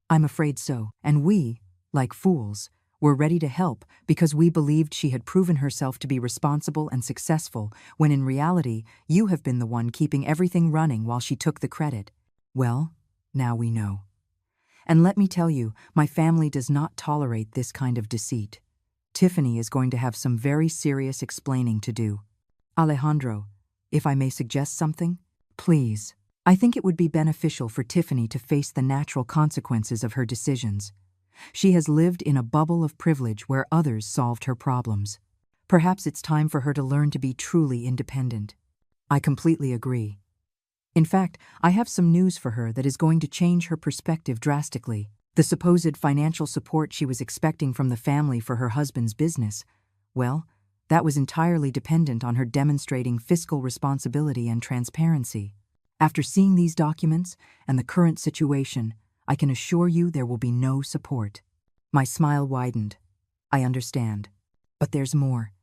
I'm afraid so, and we, like fools, were ready to help because we believed she had proven herself to be responsible and successful, when in reality, you have been the one keeping everything running while she took the credit. Well, now we know. And let me tell you, my family does not tolerate this kind of deceit. Tiffany is going to have some very serious explaining to do. Alejandro, if I may suggest something? Please. I think it would be beneficial for Tiffany to face the natural consequences of her decisions. She has lived in a bubble of privilege where others solved her problems. Perhaps it's time for her to learn to be truly independent. I completely agree. In fact, I have some news for her that is going to change her perspective drastically. The supposed financial support she was expecting from the family for her husband's business, well, that was entirely dependent on her demonstrating fiscal responsibility and transparency. After seeing these documents and the current situation, I can assure you there will be no support. My smile widened. I understand. But there's more.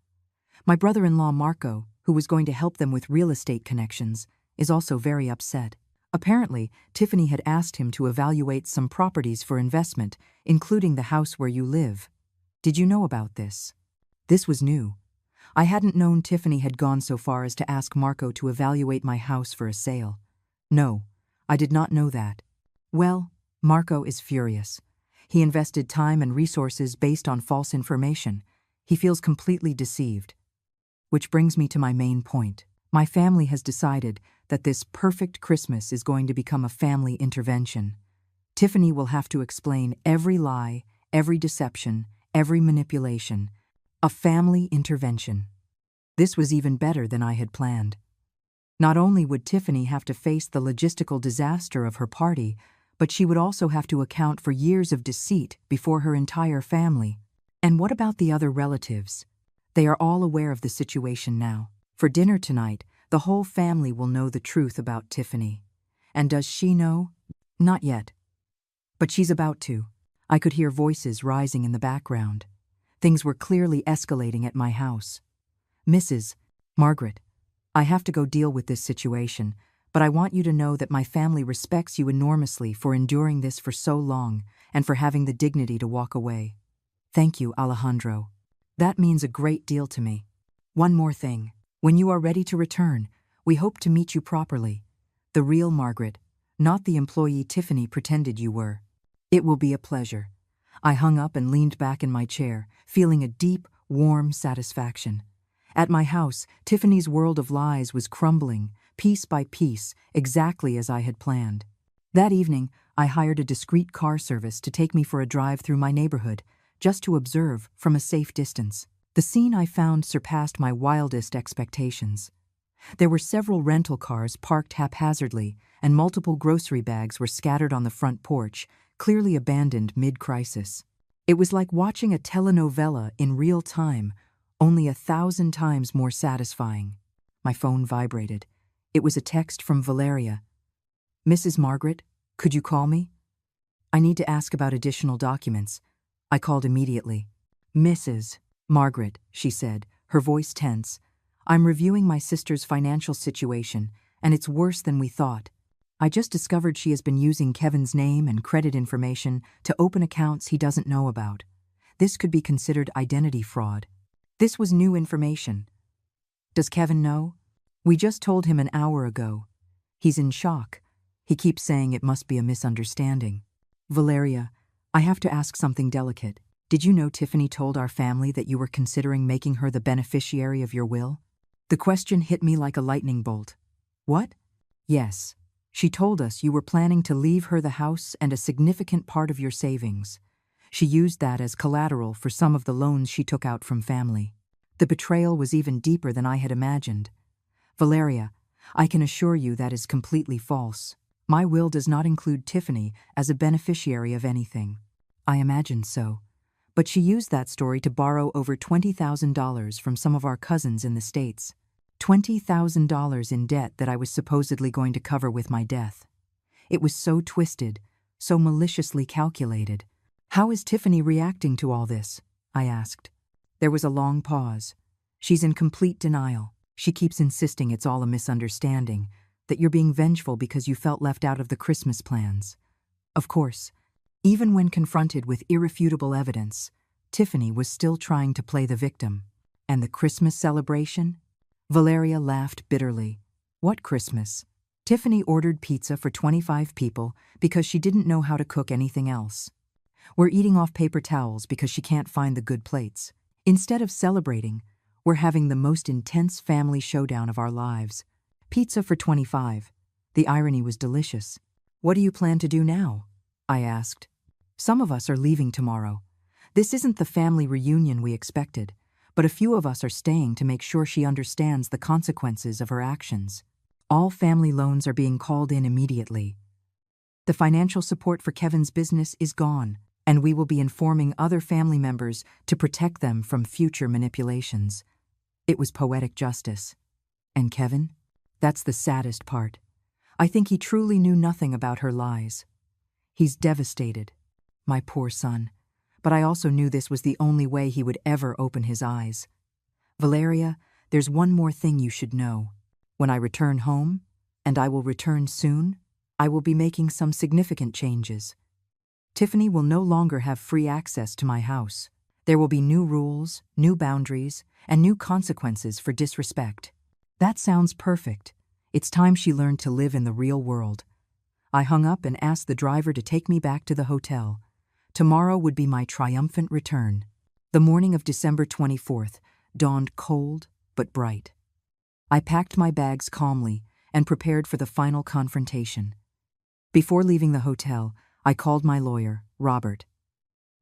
My brother-in-law Marco, who was going to help them with real estate connections, is also very upset. Apparently, Tiffany had asked him to evaluate some properties for investment, including the house where you live. Did you know about this? This was new. I hadn't known Tiffany had gone so far as to ask Marco to evaluate my house for a sale. No, I did not know that. Well, Marco is furious. He invested time and resources based on false information. He feels completely deceived. Which brings me to my main point. My family has decided that this perfect Christmas is going to become a family intervention. Tiffany will have to explain every lie, every deception, every manipulation. A family intervention. This was even better than I had planned. Not only would Tiffany have to face the logistical disaster of her party, but she would also have to account for years of deceit before her entire family. And what about the other relatives? They are all aware of the situation now. For dinner tonight, the whole family will know the truth about Tiffany. And does she know? Not yet. But she's about to. I could hear voices rising in the background. Things were clearly escalating at my house. Mrs. Margaret, I have to go deal with this situation, but I want you to know that my family respects you enormously for enduring this for so long and for having the dignity to walk away. Thank you, Alejandro. That means a great deal to me. One more thing. When you are ready to return, we hope to meet you properly. The real Margaret, not the employee Tiffany pretended you were. It will be a pleasure. I hung up and leaned back in my chair, feeling a deep, warm satisfaction. At my house, Tiffany's world of lies was crumbling, piece by piece, exactly as I had planned. That evening, I hired a discreet car service to take me for a drive through my neighborhood, just to observe from a safe distance. The scene I found surpassed my wildest expectations. There were several rental cars parked haphazardly, and multiple grocery bags were scattered on the front porch, clearly abandoned mid-crisis. It was like watching a telenovela in real time, only 1,000 times more satisfying. My phone vibrated. It was a text from Valeria. Mrs. Margaret, could you call me? I need to ask about additional documents. I called immediately. Mrs. Margaret, she said, her voice tense. I'm reviewing my sister's financial situation, and it's worse than we thought. I just discovered she has been using Kevin's name and credit information to open accounts he doesn't know about. This could be considered identity fraud. This was new information. Does Kevin know? We just told him an hour ago. He's in shock. He keeps saying it must be a misunderstanding. Valeria, I have to ask something delicate. Did you know Tiffany told our family that you were considering making her the beneficiary of your will? The question hit me like a lightning bolt. What? Yes. She told us you were planning to leave her the house and a significant part of your savings. She used that as collateral for some of the loans she took out from family. The betrayal was even deeper than I had imagined. Valeria, I can assure you that is completely false. My will does not include Tiffany as a beneficiary of anything. I imagined so. But she used that story to borrow over $20,000 from some of our cousins in the States. $20,000 in debt that I was supposedly going to cover with my death. It was so twisted, so maliciously calculated. How is Tiffany reacting to all this? I asked. There was a long pause. She's in complete denial. She keeps insisting it's all a misunderstanding, that you're being vengeful because you felt left out of the Christmas plans. Of course, even when confronted with irrefutable evidence, Tiffany was still trying to play the victim. And the Christmas celebration? Valeria laughed bitterly. What Christmas? Tiffany ordered pizza for 25 people because she didn't know how to cook anything else. We're eating off paper towels because she can't find the good plates. Instead of celebrating, we're having the most intense family showdown of our lives. Pizza for 25. The irony was delicious. What do you plan to do now? I asked. Some of us are leaving tomorrow. This isn't the family reunion we expected, but a few of us are staying to make sure she understands the consequences of her actions. All family loans are being called in immediately. The financial support for Kevin's business is gone, and we will be informing other family members to protect them from future manipulations. It was poetic justice. And Kevin? That's the saddest part. I think he truly knew nothing about her lies. He's devastated. My poor son. But I also knew this was the only way he would ever open his eyes. Valeria, there's one more thing you should know. When I return home, and I will return soon, I will be making some significant changes. Tiffany will no longer have free access to my house. There will be new rules, new boundaries, and new consequences for disrespect. That sounds perfect. It's time she learned to live in the real world. I hung up and asked the driver to take me back to the hotel. Tomorrow would be my triumphant return. The morning of December 24th dawned cold but bright. I packed my bags calmly and prepared for the final confrontation. Before leaving the hotel, I called my lawyer, Robert.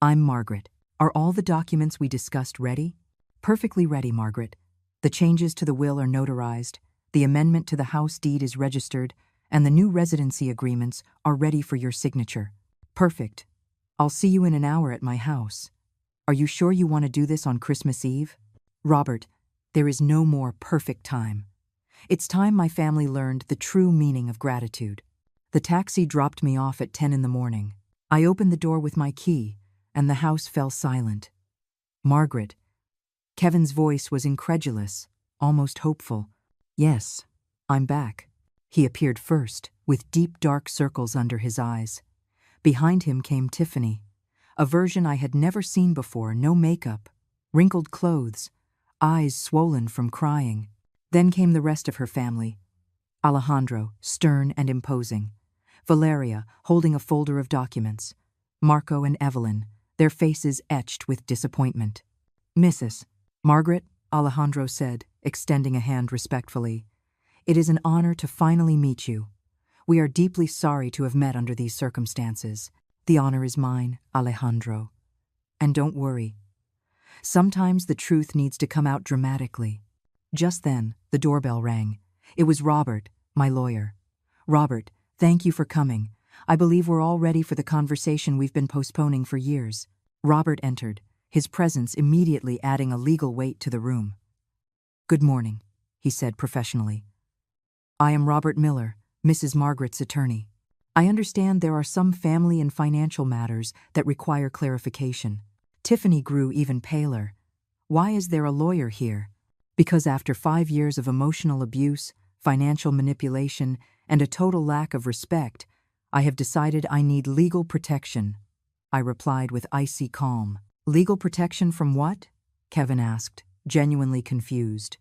I'm Margaret. Are all the documents we discussed ready? Perfectly ready, Margaret. The changes to the will are notarized, the amendment to the house deed is registered, and the new residency agreements are ready for your signature. Perfect. I'll see you in an hour at my house. Are you sure you want to do this on Christmas Eve? Robert, there is no more perfect time. It's time my family learned the true meaning of gratitude. The taxi dropped me off at 10 in the morning. I opened the door with my key, and the house fell silent. Margaret. Kevin's voice was incredulous, almost hopeful. Yes, I'm back. He appeared first, with deep dark circles under his eyes. Behind him came Tiffany, a version I had never seen before, no makeup, wrinkled clothes, eyes swollen from crying. Then came the rest of her family. Alejandro, stern and imposing. Valeria, holding a folder of documents. Marco and Evelyn, their faces etched with disappointment. Mrs. Margaret, Alejandro said, extending a hand respectfully. It is an honor to finally meet you. We are deeply sorry to have met under these circumstances. The honor is mine, Alejandro. And don't worry. Sometimes the truth needs to come out dramatically. Just then, the doorbell rang. It was Robert, my lawyer. Robert, thank you for coming. I believe we're all ready for the conversation we've been postponing for years. Robert entered, his presence immediately adding a legal weight to the room. Good morning, he said professionally. I am Robert Miller, Mrs. Margaret's attorney. I understand there are some family and financial matters that require clarification. Tiffany grew even paler. Why is there a lawyer here? Because after 5 years of emotional abuse, financial manipulation, and a total lack of respect, I have decided I need legal protection, I replied with icy calm. Legal protection from what? Kevin asked, genuinely confused.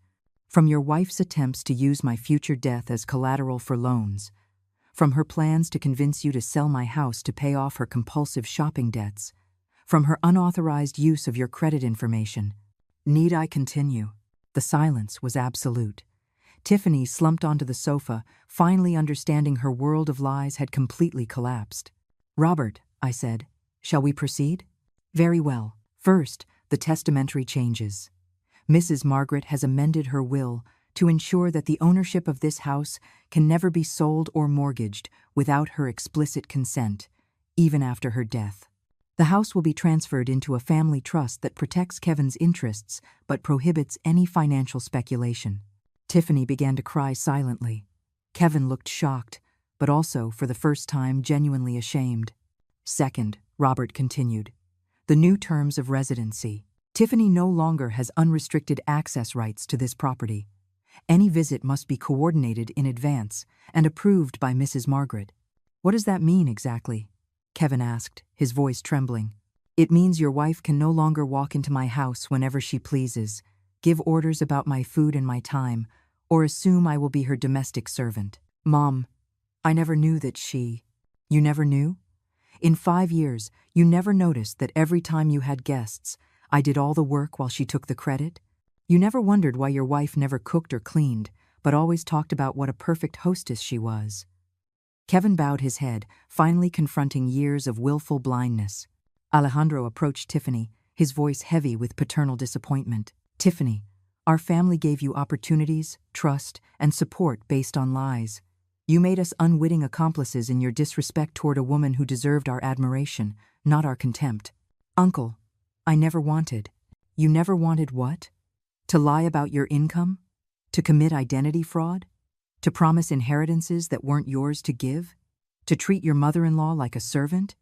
From your wife's attempts to use my future death as collateral for loans. From her plans to convince you to sell my house to pay off her compulsive shopping debts. From her unauthorized use of your credit information. Need I continue? The silence was absolute. Tiffany slumped onto the sofa, finally understanding her world of lies had completely collapsed. Robert, I said, shall we proceed? Very well. First, the testamentary changes. Mrs. Margaret has amended her will to ensure that the ownership of this house can never be sold or mortgaged without her explicit consent, even after her death. The house will be transferred into a family trust that protects Kevin's interests but prohibits any financial speculation. Tiffany began to cry silently. Kevin looked shocked, but also, for the first time, genuinely ashamed. Second, Robert continued, the new terms of residency. Tiffany no longer has unrestricted access rights to this property. Any visit must be coordinated in advance and approved by Mrs. Margaret. What does that mean exactly? Kevin asked, his voice trembling. It means your wife can no longer walk into my house whenever she pleases, give orders about my food and my time, or assume I will be her domestic servant. Mom, I never knew that she… You never knew? In 5 years, you never noticed that every time you had guests, I did all the work while she took the credit? You never wondered why your wife never cooked or cleaned, but always talked about what a perfect hostess she was. Kevin bowed his head, finally confronting years of willful blindness. Alejandro approached Tiffany, his voice heavy with paternal disappointment. Tiffany, our family gave you opportunities, trust, and support based on lies. You made us unwitting accomplices in your disrespect toward a woman who deserved our admiration, not our contempt. Uncle, I never wanted. You never wanted what? To lie about your income? To commit identity fraud? To promise inheritances that weren't yours to give? To treat your mother-in-law like a servant?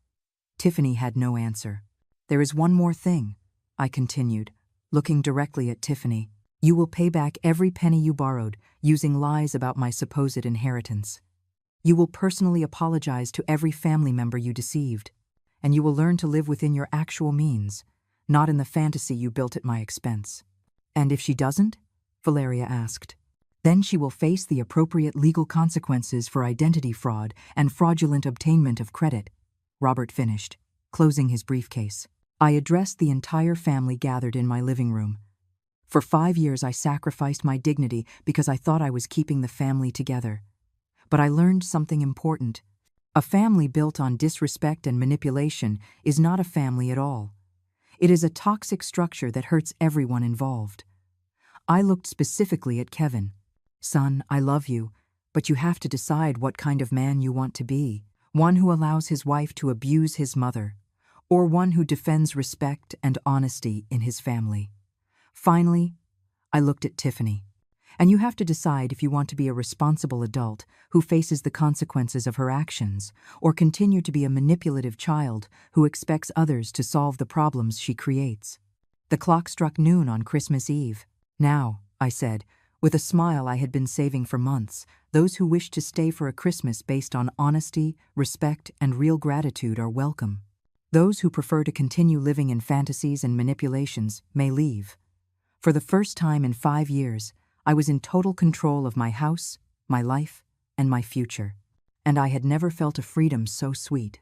Tiffany had no answer. There is one more thing, I continued, looking directly at Tiffany. You will pay back every penny you borrowed, using lies about my supposed inheritance. You will personally apologize to every family member you deceived, and you will learn to live within your actual means, not in the fantasy you built at my expense. And if she doesn't? Valeria asked. Then she will face the appropriate legal consequences for identity fraud and fraudulent obtainment of credit, Robert finished, closing his briefcase. I addressed the entire family gathered in my living room. For 5 years I sacrificed my dignity because I thought I was keeping the family together. But I learned something important. A family built on disrespect and manipulation is not a family at all. It is a toxic structure that hurts everyone involved. I looked specifically at Kevin. Son, I love you, but you have to decide what kind of man you want to be. One who allows his wife to abuse his mother, or one who defends respect and honesty in his family. Finally, I looked at Tiffany. And you have to decide if you want to be a responsible adult who faces the consequences of her actions, or continue to be a manipulative child who expects others to solve the problems she creates. The clock struck noon on Christmas Eve. Now, I said, with a smile I had been saving for months, those who wish to stay for a Christmas based on honesty, respect, and real gratitude are welcome. Those who prefer to continue living in fantasies and manipulations may leave. For the first time in 5 years, I was in total control of my house, my life, and my future. And I had never felt a freedom so sweet.